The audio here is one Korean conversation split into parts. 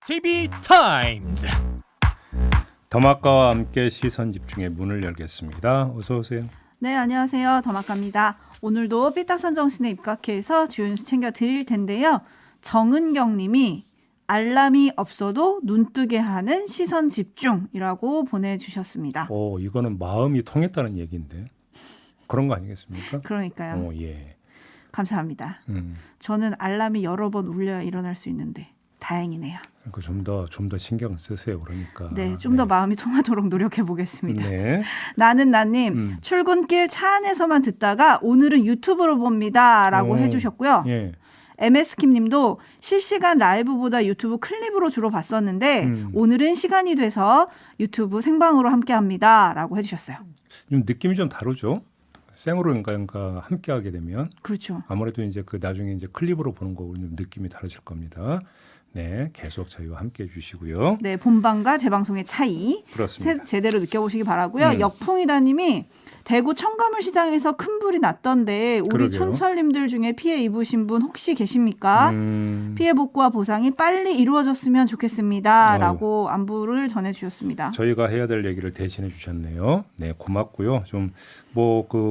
TV 타임즈. 더마카와 함께 시선 집중의 문을 열겠습니다. 어서 오세요. 네, 안녕하세요. 더마카입니다. 오늘도 삐딱선 정신에 입각해서 주요 뉴스 챙겨드릴 텐데요. 정은경 님이 알람이 없어도 눈뜨게 하는 시선 집중이라고 보내주셨습니다. 이거는 마음이 통했다는 얘기인데 그런 거 아니겠습니까? 그러니까요. 예. 감사합니다. 저는 알람이 여러 번 울려야 일어날 수 있는데 다행이네요. 그러니까 좀 더 신경 쓰세요. 그러니까. 네, 좀 더 마음이 통하도록 노력해 보겠습니다. 네. 나는 출근길 차 안에서만 듣다가 오늘은 유튜브로 봅니다라고 해주셨고요. 예. MS킴님도 실시간 라이브보다 유튜브 클립으로 주로 봤었는데 오늘은 시간이 돼서 유튜브 생방으로 함께합니다라고 해주셨어요. 좀 느낌이 좀 다르죠. 생으로 그러니까 함께하게 되면 그렇죠. 아무래도 이제 그 나중에 이제 클립으로 보는 거고 좀 느낌이 다르실 겁니다. 네, 계속 저희와 함께해 주시고요. 네, 본방과 재방송의 차이 그렇습니다. 제대로 느껴보시기 바라고요. 역풍이다님이 대구 청가물 시장에서 큰 불이 났던데 우리 그러게요. 촌철님들 중에 피해 입으신 분 혹시 계십니까? 피해 복구와 보상이 빨리 이루어졌으면 좋겠습니다라고 안부를 전해주셨습니다. 저희가 해야 될 얘기를 대신해 주셨네요. 네, 고맙고요. 좀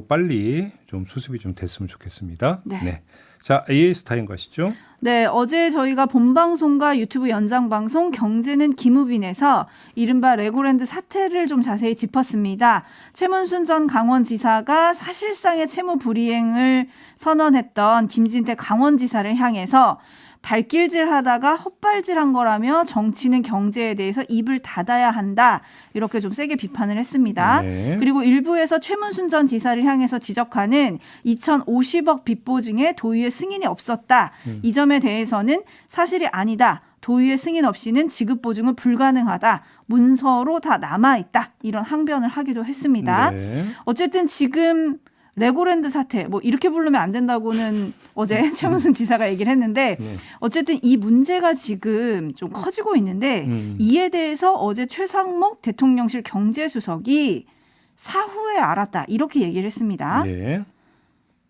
빨리 좀 수습이 좀 됐으면 좋겠습니다. 네. 자, AS 타임 가시죠. 네, 어제 저희가 본방송과 유튜브 연장방송 경제는 김우빈에서 이른바 레고랜드 사태를 좀 자세히 짚었습니다. 최문순 전 강원지사가 사실상의 채무 불이행을 선언했던 김진태 강원지사를 향해서 발길질하다가 헛발질한 거라며 정치는 경제에 대해서 입을 닫아야 한다. 이렇게 좀 세게 비판을 했습니다. 네. 그리고 일부에서 최문순 전 지사를 향해서 지적하는 2,050억 빚보증에 도의회 승인이 없었다. 이 점에 대해서는 사실이 아니다. 도의회 승인 없이는 지급 보증은 불가능하다. 문서로 다 남아있다. 이런 항변을 하기도 했습니다. 네. 어쨌든 지금 레고랜드 사태 이렇게 부르면 안 된다고는 어제 최문순 지사가 얘기를 했는데 어쨌든 이 문제가 지금 좀 커지고 있는데 이에 대해서 어제 최상목 대통령실 경제수석이 사후에 알았다 이렇게 얘기를 했습니다. 네.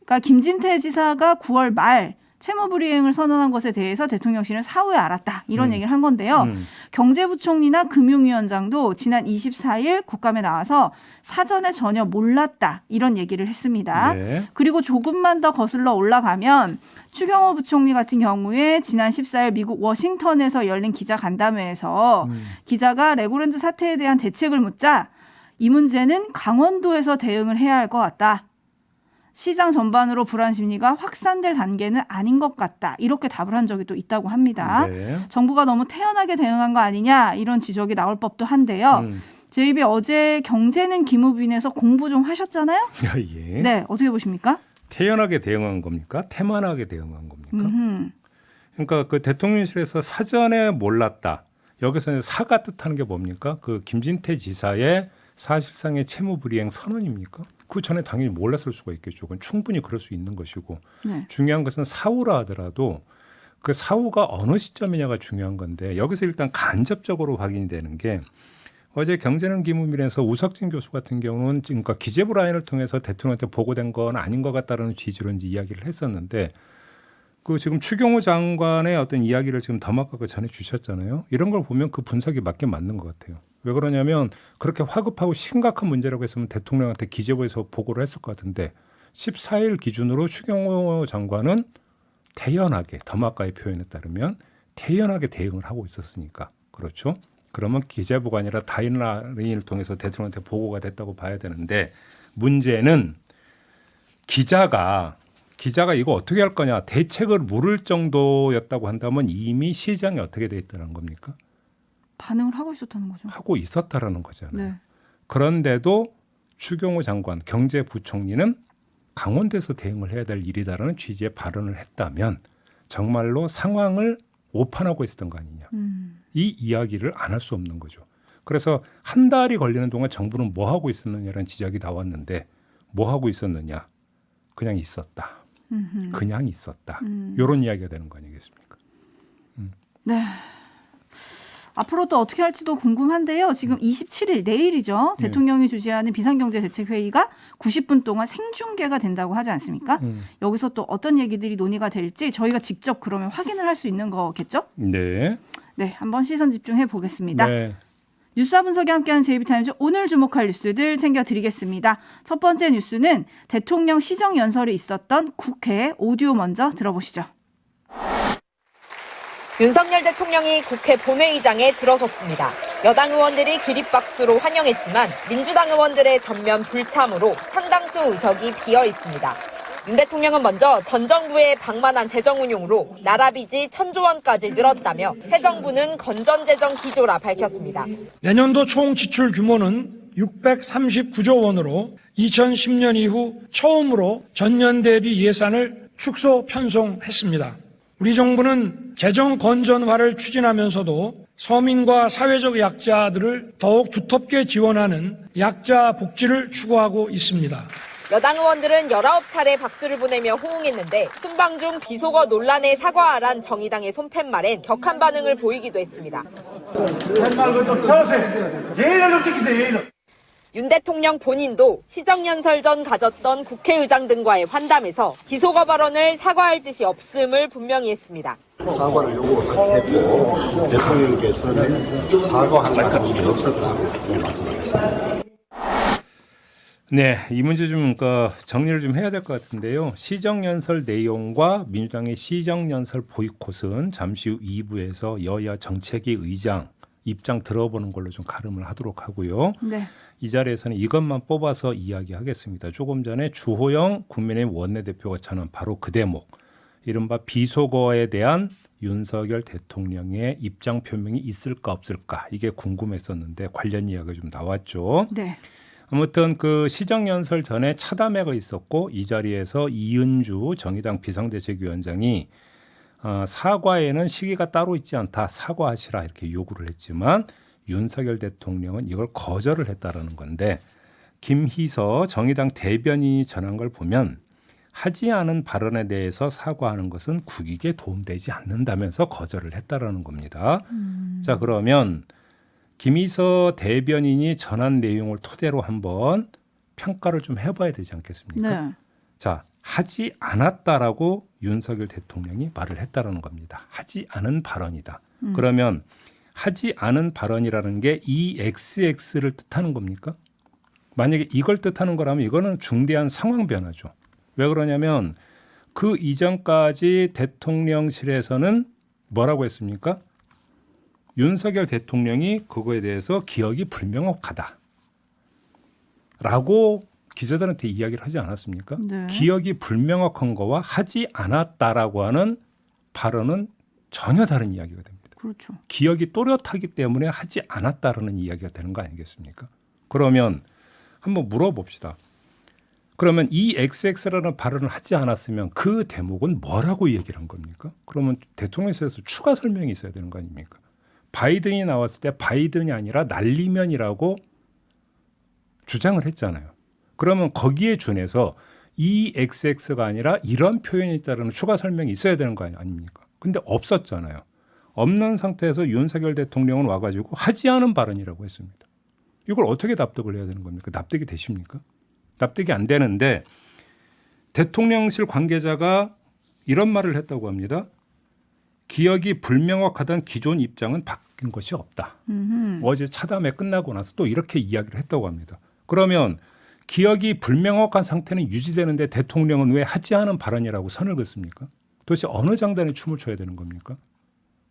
그러니까 김진태 지사가 9월 말 채무불이행을 선언한 것에 대해서 대통령실은 사후에 알았다 이런 얘기를 한 건데요. 경제부총리나 금융위원장도 지난 24일 국감에 나와서 사전에 전혀 몰랐다 이런 얘기를 했습니다. 네. 그리고 조금만 더 거슬러 올라가면 추경호 부총리 같은 경우에 지난 14일 미국 워싱턴에서 열린 기자간담회에서 기자가 레고랜드 사태에 대한 대책을 묻자 이 문제는 강원도에서 대응을 해야 할 것 같다. 시장 전반으로 불안 심리가 확산될 단계는 아닌 것 같다. 이렇게 답을 한 적이 또 있다고 합니다. 네. 정부가 너무 태연하게 대응한 거 아니냐 이런 지적이 나올 법도 한데요. 제이비 어제 경제는 김우빈에서 공부 좀 하셨잖아요. 예. 네, 어떻게 보십니까? 태연하게 대응한 겁니까? 태만하게 대응한 겁니까? 그러니까 그 대통령실에서 사전에 몰랐다. 여기서 사가 뜻하는 게 뭡니까? 그 김진태 지사의 사실상의 채무불이행 선언입니까? 그 전에 당연히 몰랐을 수가 있겠죠. 그건 충분히 그럴 수 있는 것이고 네. 중요한 것은 사후라 하더라도 그 사후가 어느 시점이냐가 중요한 건데 여기서 일단 간접적으로 확인이 되는 게 어제 경제는 김우빈에서 우석진 교수 같은 경우는 그러니까 기재부 라인을 통해서 대통령한테 보고된 건 아닌 것 같다는 취지로 이제 이야기를 했었는데 그 지금 추경호 장관의 어떤 이야기를 지금 더마카가 전해 주셨잖아요. 이런 걸 보면 그 분석이 맞긴 맞는 것 같아요. 왜 그러냐면 그렇게 화급하고 심각한 문제라고 했으면 대통령한테 기재부에서 보고를 했을 것 같은데 14일 기준으로 추경호 장관은 태연하게 더마카의 표현에 따르면 태연하게 대응을 하고 있었으니까 그렇죠. 그러면 기재부가 아니라 다른 라인을 통해서 대통령한테 보고가 됐다고 봐야 되는데 문제는 기자가 이거 어떻게 할 거냐 대책을 물을 정도였다고 한다면 이미 시장이 어떻게 돼 있다는 겁니까? 반응을 하고 있었다는 거죠. 하고 있었다라는 거잖아요. 네. 그런데도 추경호 장관 경제부총리는 강원도에서 대응을 해야 될 일이다라는 취지의 발언을 했다면 정말로 상황을 오판하고 있었던 거 아니냐. 이 이야기를 안 할 수 없는 거죠. 그래서 한 달이 걸리는 동안 정부는 뭐 하고 있었느냐라는 지적이 나왔는데 뭐 하고 있었느냐. 그냥 있었다. 그냥 있었다. 이런 이야기가 되는 거 아니겠습니까? 네. 앞으로 또 어떻게 할지도 궁금한데요. 지금 27일 내일이죠. 대통령이 주재하는 비상경제대책회의가 90분 동안 생중계가 된다고 하지 않습니까? 여기서 또 어떤 얘기들이 논의가 될지 저희가 직접 그러면 확인을 할 수 있는 거겠죠? 네. 네, 한번 시선 집중해 보겠습니다. 네. 뉴스와 분석이 함께하는 JB타임즈 오늘 주목할 뉴스들 챙겨드리겠습니다. 첫 번째 뉴스는 대통령 시정연설이 있었던 국회 오디오 먼저 들어보시죠. 윤석열 대통령이 국회 본회의장에 들어섰습니다. 여당 의원들이 기립박수로 환영했지만 민주당 의원들의 전면 불참으로 상당수 의석이 비어 있습니다. 윤 대통령은 먼저 전 정부의 방만한 재정 운용으로 나라 빚이 1,000조 원까지 늘었다며 새 정부는 건전재정 기조라 밝혔습니다. 내년도 총 지출 규모는 639조 원으로 2010년 이후 처음으로 전년 대비 예산을 축소 편성했습니다. 우리 정부는 재정 건전화를 추진하면서도 서민과 사회적 약자들을 더욱 두텁게 지원하는 약자 복지를 추구하고 있습니다. 여당 의원들은 19차례 박수를 보내며 호응했는데 순방 중 비속어 논란에 사과하란 정의당의 손팻말엔 격한 반응을 보이기도 했습니다. 윤 대통령 본인도 시정연설 전 가졌던 국회의장 등과의 환담에서 비속어 발언을 사과할 뜻이 없음을 분명히 했습니다. 사과를 요구했고 대통령께서는 사과할 일이 없었다고 말씀하셨습니다. 네, 이 문제 좀 그러니까 정리를 좀 해야 될 것 같은데요. 시정연설 내용과 민주당의 시정연설 보이콧은 잠시 후 2부에서 여야 정책위 의장 입장 들어보는 걸로 좀 가름을 하도록 하고요. 네. 이 자리에서는 이것만 뽑아서 이야기하겠습니다. 조금 전에 주호영 국민의힘 원내대표가 전한 바로 그 대목, 이른바 비속어에 대한 윤석열 대통령의 입장 표명이 있을까 없을까, 이게 궁금했었는데 관련 이야기가 좀 나왔죠. 네. 아무튼 그 시정연설 전에 차담회가 있었고 이 자리에서 이은주 정의당 비상대책위원장이 사과에는 시기가 따로 있지 않다, 사과하시라 이렇게 요구를 했지만 윤석열 대통령은 이걸 거절을 했다라는 건데, 김희서 정의당 대변인이 전한 걸 보면 하지 않은 발언에 대해서 사과하는 것은 국익에 도움되지 않는다면서 거절을 했다라는 겁니다. 자, 그러면 김희서 대변인이 전한 내용을 토대로 한번 평가를 좀 해봐야 되지 않겠습니까? 네. 자, 하지 않았다라고 윤석열 대통령이 말을 했다라는 겁니다. 하지 않은 발언이다. 그러면 하지 않은 발언이라는 게 이 XX를 뜻하는 겁니까? 만약에 이걸 뜻하는 거라면 이거는 중대한 상황 변화죠. 왜 그러냐면 그 이전까지 대통령실에서는 뭐라고 했습니까? 윤석열 대통령이 그거에 대해서 기억이 불명확하다 라고 기자들한테 이야기를 하지 않았습니까? 네. 기억이 불명확한 거와 하지 않았다라고 하는 발언은 전혀 다른 이야기가 됩니다. 그렇죠. 기억이 또렷하기 때문에 하지 않았다라는 이야기가 되는 거 아니겠습니까? 그러면 한번 물어봅시다. 그러면 이 XX라는 발언을 하지 않았으면 그 대목은 뭐라고 얘기를 한 겁니까? 그러면 대통령실에서 추가 설명이 있어야 되는 거 아닙니까? 바이든이 나왔을 때 바이든이 아니라 날리면이라고 주장을 했잖아요. 그러면 거기에 준해서 이 XX가 아니라 이런 표현이 있다는 추가 설명이 있어야 되는 거 아닙니까? 근데 없었잖아요. 없는 상태에서 윤석열 대통령은 와가지고 하지 않은 발언이라고 했습니다. 이걸 어떻게 납득을 해야 되는 겁니까? 납득이 되십니까? 납득이 안 되는데 대통령실 관계자가 이런 말을 했다고 합니다. 기억이 불명확하던 기존 입장은 바뀐 것이 없다. 어제 차담회 끝나고 나서 또 이렇게 이야기를 했다고 합니다. 그러면 기억이 불명확한 상태는 유지되는데 대통령은 왜 하지 않은 발언이라고 선을 긋습니까? 도대체 어느 장단에 춤을 춰야 되는 겁니까?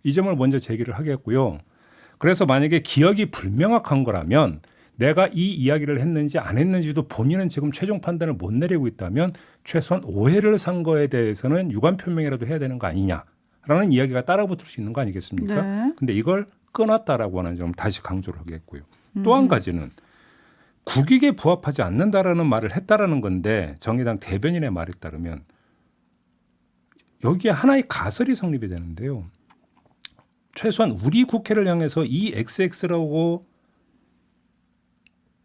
이 점을 먼저 제기를 하겠고요. 그래서 만약에 기억이 불명확한 거라면 내가 이 이야기를 했는지 안 했는지도 본인은 지금 최종 판단을 못 내리고 있다면 최소한 오해를 산 거에 대해서는 유감 표명이라도 해야 되는 거 아니냐라는 이야기가 따라붙을 수 있는 거 아니겠습니까? 네. 근데 이걸 끊었다라고 하는 점 다시 강조를 하겠고요. 또 한 가지는 국익에 부합하지 않는다라는 말을 했다라는 건데 정의당 대변인의 말에 따르면 여기에 하나의 가설이 성립이 되는데요. 최소한 우리 국회를 향해서 이 XX라고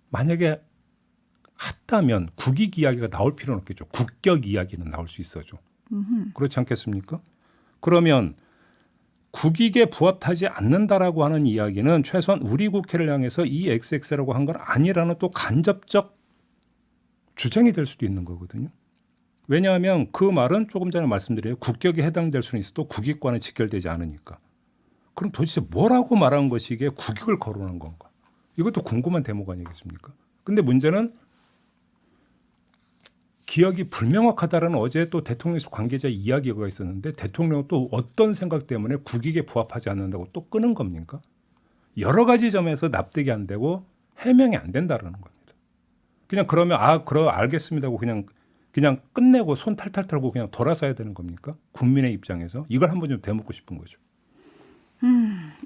만약에 했다면 국익 이야기가 나올 필요는 없겠죠. 국격 이야기는 나올 수 있어죠. 그렇지 않겠습니까? 그러면 국익에 부합하지 않는다라고 하는 이야기는 최소한 우리 국회를 향해서 이 XX라고 한 건 아니라는 또 간접적 주장이 될 수도 있는 거거든요. 왜냐하면 그 말은 조금 전에 말씀드린 국격에 해당될 수는 있어도 국익과는 직결되지 않으니까. 그럼 도대체 뭐라고 말한 것이 이게 국익을 거론한 건가? 이것도 궁금한 대목 아니겠습니까? 근데 문제는 기억이 불명확하다라는 어제 또 대통령실 관계자 이야기가 있었는데 대통령은 또 어떤 생각 때문에 국익에 부합하지 않는다고 또 끄는 겁니까? 여러 가지 점에서 납득이 안 되고 해명이 안 된다라는 겁니다. 그냥 그러면 알겠습니다고 그냥 끝내고 손 탈탈 털고 그냥 돌아서야 되는 겁니까? 국민의 입장에서 이걸 한번 좀 되묻고 싶은 거죠.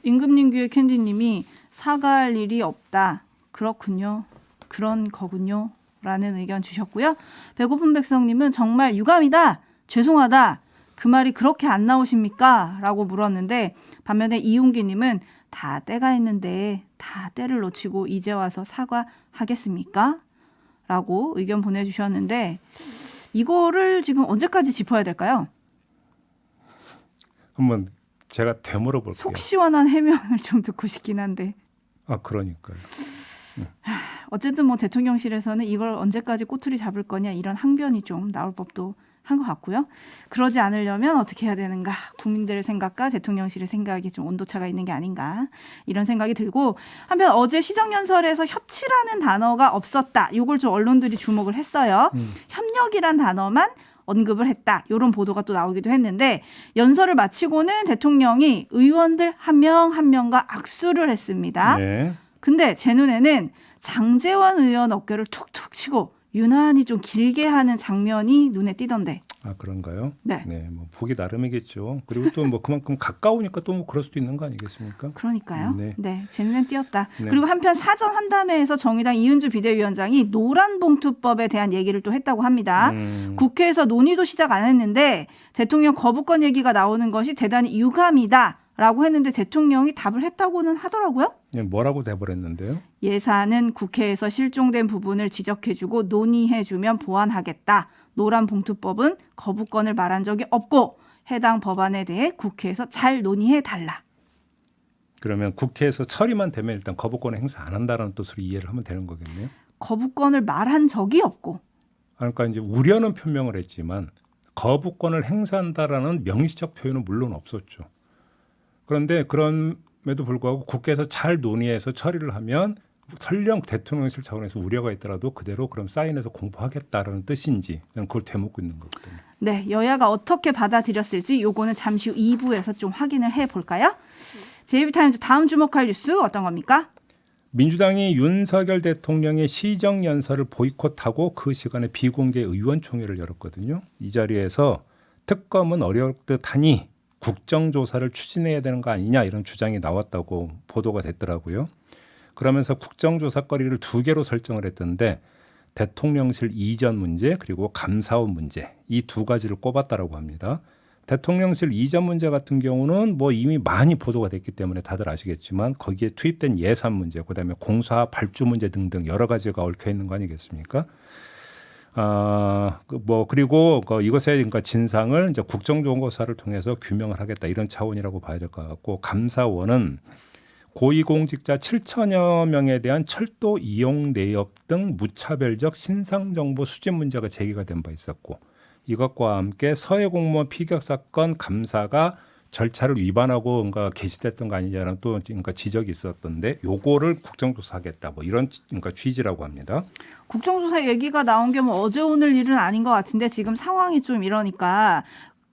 임금님교회 캔디님이 사과할 일이 없다. 그렇군요. 그런 거군요. 라는 의견 주셨고요. 배고픈 백성님은 정말 유감이다. 죄송하다. 그 말이 그렇게 안 나오십니까? 라고 물었는데 반면에 이용기님은 다 때가 있는데 다 때를 놓치고 이제 와서 사과하겠습니까? 라고 의견 보내주셨는데 이거를 지금 언제까지 짚어야 될까요? 한번 제가 되물어 볼게요. 속 시원한 해명을 좀 듣고 싶긴 한데. 그러니까요. 어쨌든 뭐 대통령실에서는 이걸 언제까지 꼬투리 잡을 거냐 이런 항변이 좀 나올 법도 한 것 같고요. 그러지 않으려면 어떻게 해야 되는가? 국민들의 생각과 대통령실의 생각이 좀 온도차가 있는 게 아닌가 이런 생각이 들고 한편 어제 시정연설에서 협치라는 단어가 없었다. 이걸 좀 언론들이 주목을 했어요. 협력이란 단어만 언급을 했다. 이런 보도가 또 나오기도 했는데 연설을 마치고는 대통령이 의원들 한 명 한 명과 악수를 했습니다. 네. 근데 제 눈에는 장제원 의원 어깨를 툭툭 치고 유난히 좀 길게 하는 장면이 눈에 띄던데. 그런가요? 네. 뭐 보기 나름이겠죠. 그리고 또 뭐 그만큼 가까우니까 또 뭐 그럴 수도 있는 거 아니겠습니까? 그러니까요. 네. 네, 제 눈엔 띄었다. 네. 그리고 한편 사전 환담회에서 정의당 이은주 비대위원장이 노란봉투법에 대한 얘기를 또 했다고 합니다. 국회에서 논의도 시작 안 했는데 대통령 거부권 얘기가 나오는 것이 대단히 유감이다. 라고 했는데 대통령이 답을 했다고는 하더라고요. 네, 뭐라고 대버렸는데요? 예산은 국회에서 실종된 부분을 지적해주고 논의해주면 보완하겠다. 노란봉투법은 거부권을 말한 적이 없고 해당 법안에 대해 국회에서 잘 논의해달라. 그러면 국회에서 처리만 되면 일단 거부권을 행사 안 한다는 뜻으로 이해를 하면 되는 거겠네요. 거부권을 말한 적이 없고. 그러니까 이제 우려는 표명을 했지만 거부권을 행사한다라는 명시적 표현은 물론 없었죠. 그런데 그럼에도 불구하고 국회에서 잘 논의해서 처리를 하면 설령 대통령실 차원에서 우려가 있더라도 그대로 그럼 사인해서 공포하겠다라는 뜻인지 저는 그걸 되묻고 있는 거거든요. 네, 여야가 어떻게 받아들였을지 요거는 잠시 후 2부에서 좀 확인을 해볼까요? JB타임즈 다음 주목할 뉴스 어떤 겁니까? 민주당이 윤석열 대통령의 시정연설을 보이콧하고 그 시간에 비공개 의원총회를 열었거든요. 이 자리에서 특검은 어려울 듯하니 국정조사를 추진해야 되는 거 아니냐 이런 주장이 나왔다고 보도가 됐더라고요. 그러면서 국정조사거리를 2개로 설정을 했던데 대통령실 이전 문제 그리고 감사원 문제 이 2가지를 꼽았다라고 합니다. 대통령실 이전 문제 같은 경우는 뭐 이미 많이 보도가 됐기 때문에 다들 아시겠지만 거기에 투입된 예산 문제 그다음에 공사 발주 문제 등등 여러 가지가 얽혀 있는 거 아니겠습니까? 그리고 이것의 그러니까 진상을 이제 국정조사를 통해서 규명을 하겠다 이런 차원이라고 봐야 될 것 같고 감사원은 고위공직자 7천여 명에 대한 철도 이용 내역 등 무차별적 신상 정보 수집 문제가 제기가 된 바 있었고 이것과 함께 서해 공무원 피격 사건 감사가 절차를 위반하고 뭔가 게시됐던 거 아니냐는 또 그러니까 지적이 있었던데 요거를 국정조사하겠다 뭐 이런 그러니까 취지라고 합니다. 국정조사 얘기가 나온 게 뭐 어제 오늘 일은 아닌 것 같은데 지금 상황이 좀 이러니까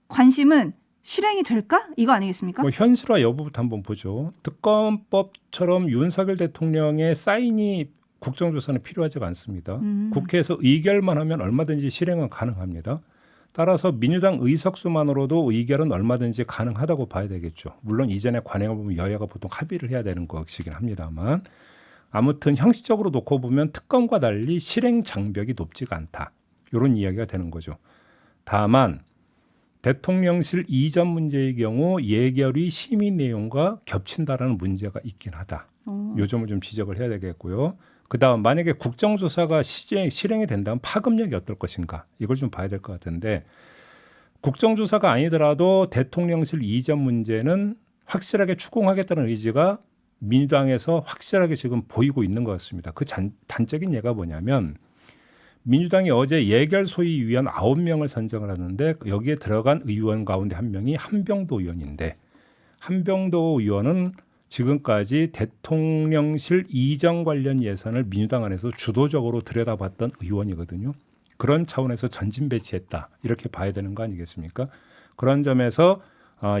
관심은 실행이 될까? 이거 아니겠습니까? 뭐 현실화 여부부터 한번 보죠. 특검법처럼 윤석열 대통령의 사인이 국정조사는 필요하지가 않습니다. 국회에서 의결만 하면 얼마든지 실행은 가능합니다. 따라서 민주당 의석수만으로도 의결은 얼마든지 가능하다고 봐야 되겠죠. 물론 이전에 관행을 보면 여야가 보통 합의를 해야 되는 것이긴 합니다만 아무튼 형식적으로 놓고 보면 특검과 달리 실행 장벽이 높지가 않다. 이런 이야기가 되는 거죠. 다만 대통령실 이전 문제의 경우 예결위 심의 내용과 겹친다라는 문제가 있긴 하다. 요 점을 좀 지적을 해야 되겠고요. 그다음 만약에 국정조사가 실행이 된다면 파급력이 어떨 것인가 이걸 좀 봐야 될 것 같은데 국정조사가 아니더라도 대통령실 이전 문제는 확실하게 추궁하겠다는 의지가 민주당에서 확실하게 지금 보이고 있는 것 같습니다. 그 단적인 예가 뭐냐면 민주당이 어제 예결 소위위원 9명을 선정을 하는데 여기에 들어간 의원 가운데 한 명이 한병도 의원인데 한병도 의원은 지금까지 대통령실 이전 관련 예산을 민주당 안에서 주도적으로 들여다봤던 의원이거든요. 그런 차원에서 전진 배치했다. 이렇게 봐야 되는 거 아니겠습니까? 그런 점에서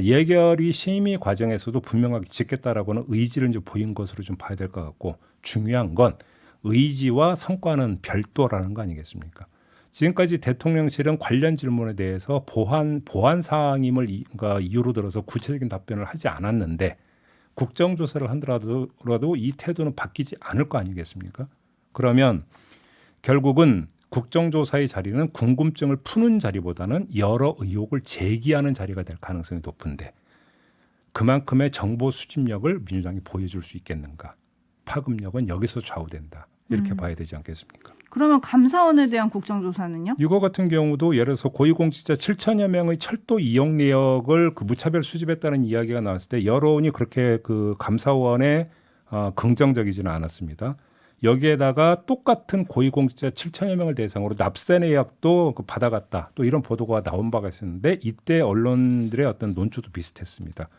예결위 심의 과정에서도 분명하게 짓겠다라고는 의지를 이제 보인 것으로 좀 봐야 될 것 같고, 중요한 건 의지와 성과는 별도라는 거 아니겠습니까? 지금까지 대통령실은 관련 질문에 대해서 보안 사항임을 이유로 들어서 구체적인 답변을 하지 않았는데, 국정조사를 한다라도 이 태도는 바뀌지 않을 거 아니겠습니까? 그러면 결국은 국정조사의 자리는 궁금증을 푸는 자리보다는 여러 의혹을 제기하는 자리가 될 가능성이 높은데, 그만큼의 정보 수집력을 민주당이 보여줄 수 있겠는가? 파급력은 여기서 좌우된다. 이렇게 봐야 되지 않겠습니까? 그러면 감사원에 대한 국정조사는요? 이거 같은 경우도 예를 들어서 고위공직자 7천여 명의 철도 이용 내역을 무차별 수집했다는 이야기가 나왔을 때 여론이 그렇게 감사원에 긍정적이지는 않았습니다. 여기에다가 똑같은 고위공직자 7천여 명을 대상으로 납세 내역도 받아갔다. 또 이런 보도가 나온 바가 있었는데 이때 언론들의 어떤 논조도 비슷했습니다.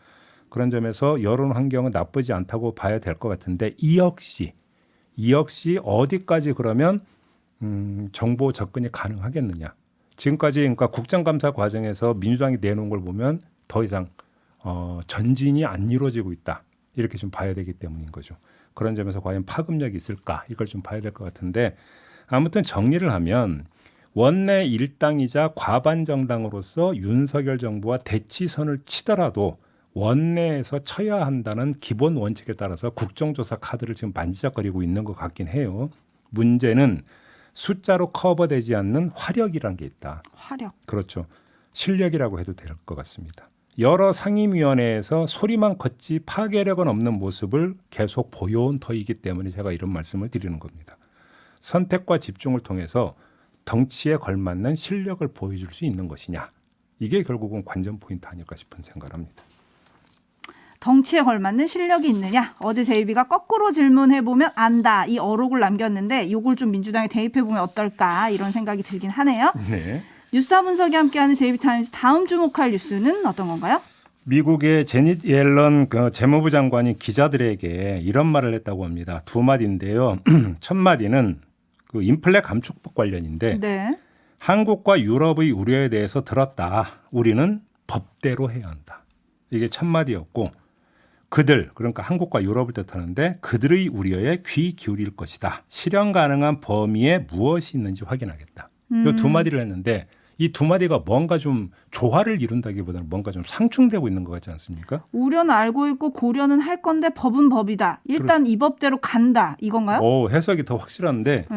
그런 점에서 여론 환경은 나쁘지 않다고 봐야 될 것 같은데 이 역시 어디까지 그러면 정보 접근이 가능하겠느냐. 지금까지 그러니까 국정감사 과정에서 민주당이 내놓은 걸 보면 더 이상 전진이 안 이루어지고 있다. 이렇게 좀 봐야 되기 때문인 거죠. 그런 점에서 과연 파급력이 있을까? 이걸 좀 봐야 될 것 같은데 아무튼 정리를 하면 원내 일당이자 과반 정당으로서 윤석열 정부와 대치선을 치더라도 원내에서 쳐야 한다는 기본 원칙에 따라서 국정조사 카드를 지금 만지작거리고 있는 것 같긴 해요. 문제는 숫자로 커버되지 않는 화력이라는 게 있다. 화력. 그렇죠. 실력이라고 해도 될 것 같습니다. 여러 상임위원회에서 소리만 컸지 파괴력은 없는 모습을 계속 보여온 터이기 때문에 제가 이런 말씀을 드리는 겁니다. 선택과 집중을 통해서 덩치에 걸맞는 실력을 보여줄 수 있는 것이냐. 이게 결국은 관전 포인트 아닐까 싶은 생각을 합니다. 덩치에 걸맞는 실력이 있느냐. 어제 제이비가 거꾸로 질문해보면 안다. 이 어록을 남겼는데 이걸 좀 민주당에 대입해보면 어떨까 이런 생각이 들긴 하네요. 네. 뉴스와 분석이 함께하는 제이비타임즈 다음 주목할 뉴스는 어떤 건가요? 미국의 제닛 옐런 재무부 장관이 기자들에게 이런 말을 했다고 합니다. 두 마디인데요. 첫 마디는 인플레 감축법 관련인데 네. 한국과 유럽의 우려에 대해서 들었다. 우리는 법대로 해야 한다. 이게 첫 마디였고 그들 그러니까 한국과 유럽을 뜻하는데 그들의 우려에 귀 기울일 것이다. 실현 가능한 범위에 무엇이 있는지 확인하겠다. 이 두 마디를 했는데 이 두 마디가 뭔가 좀 조화를 이룬다기보다는 뭔가 좀 상충되고 있는 것 같지 않습니까? 우려는 알고 있고 고려는 할 건데 법은 법이다. 일단 이 법대로 간다. 이건가요? 해석이 더 확실한데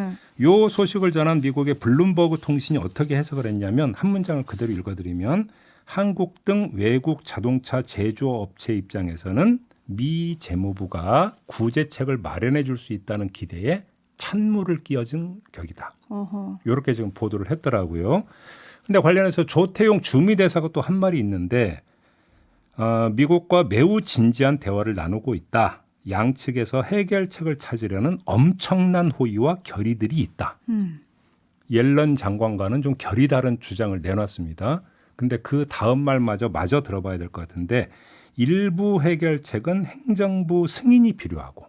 이 소식을 전한 미국의 블룸버그 통신이 어떻게 해석을 했냐면 한 문장을 그대로 읽어드리면 한국 등 외국 자동차 제조업체 입장에서는 미 재무부가 구제책을 마련해 줄 수 있다는 기대에 찬물을 끼얹은 격이다. 어허. 이렇게 지금 보도를 했더라고요. 근데 관련해서 조태용 주미대사가 또 한 말이 있는데 미국과 매우 진지한 대화를 나누고 있다. 양측에서 해결책을 찾으려는 엄청난 호의와 결의들이 있다. 옐런 장관과는 좀 결이 다른 주장을 내놨습니다. 근데 그 다음 말마저 마저 들어봐야 될 것 같은데 일부 해결책은 행정부 승인이 필요하고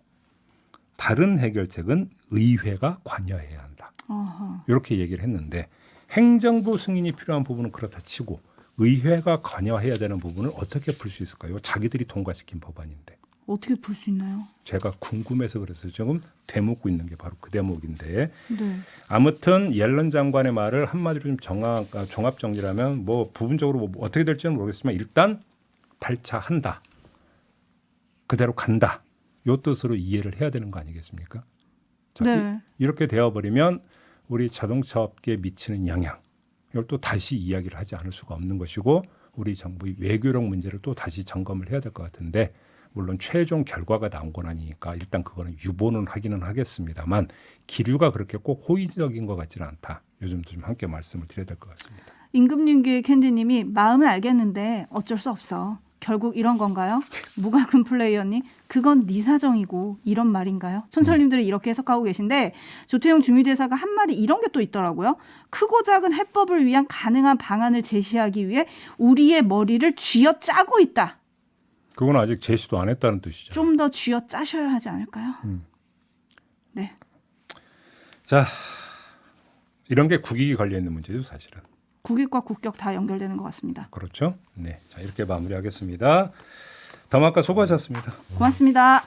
다른 해결책은 의회가 관여해야 한다. 어허. 이렇게 얘기를 했는데 행정부 승인이 필요한 부분은 그렇다 치고 의회가 관여해야 되는 부분을 어떻게 풀 수 있을까요? 자기들이 통과시킨 법안인데. 어떻게 풀 수 있나요? 제가 궁금해서 그래서 지금 되묻고 있는 게 바로 그 대목인데 네. 아무튼 옐런 장관의 말을 한마디로 좀 종합 정리하면 뭐 부분적으로 뭐 어떻게 될지는 모르겠지만 일단 발차한다. 그대로 간다. 요 뜻으로 이해를 해야 되는 거 아니겠습니까? 자, 네. 이렇게 되어버리면 우리 자동차 업계에 미치는 영향 이걸 또 다시 이야기를 하지 않을 수가 없는 것이고 우리 정부의 외교력 문제를 또 다시 점검을 해야 될 것 같은데 물론 최종 결과가 나온 건 아니니까 일단 그거는 유보는 하기는 하겠습니다만 기류가 그렇게 꼭 호의적인 것 같지는 않다. 요즘도 좀 함께 말씀을 드려야 될 것 같습니다. 임금님께 캔디님이 마음은 알겠는데 어쩔 수 없어. 결국 이런 건가요? 무가금 플레이어님 그건 네 사정이고 이런 말인가요? 촌철님들이 이렇게 해석하고 계신데 조태용 주미대사가 한 말이 이런 게 또 있더라고요. 크고 작은 해법을 위한 가능한 방안을 제시하기 위해 우리의 머리를 쥐어짜고 있다. 그건 아직 제시도 안 했다는 뜻이죠. 좀 더 쥐어 짜셔야 하지 않을까요? 네. 자, 이런 게 국익이 걸려 있는 문제죠, 사실은. 국익과 국격 다 연결되는 것 같습니다. 그렇죠? 네. 자, 이렇게 마무리하겠습니다. 담화가 수고하셨습니다. 고맙습니다.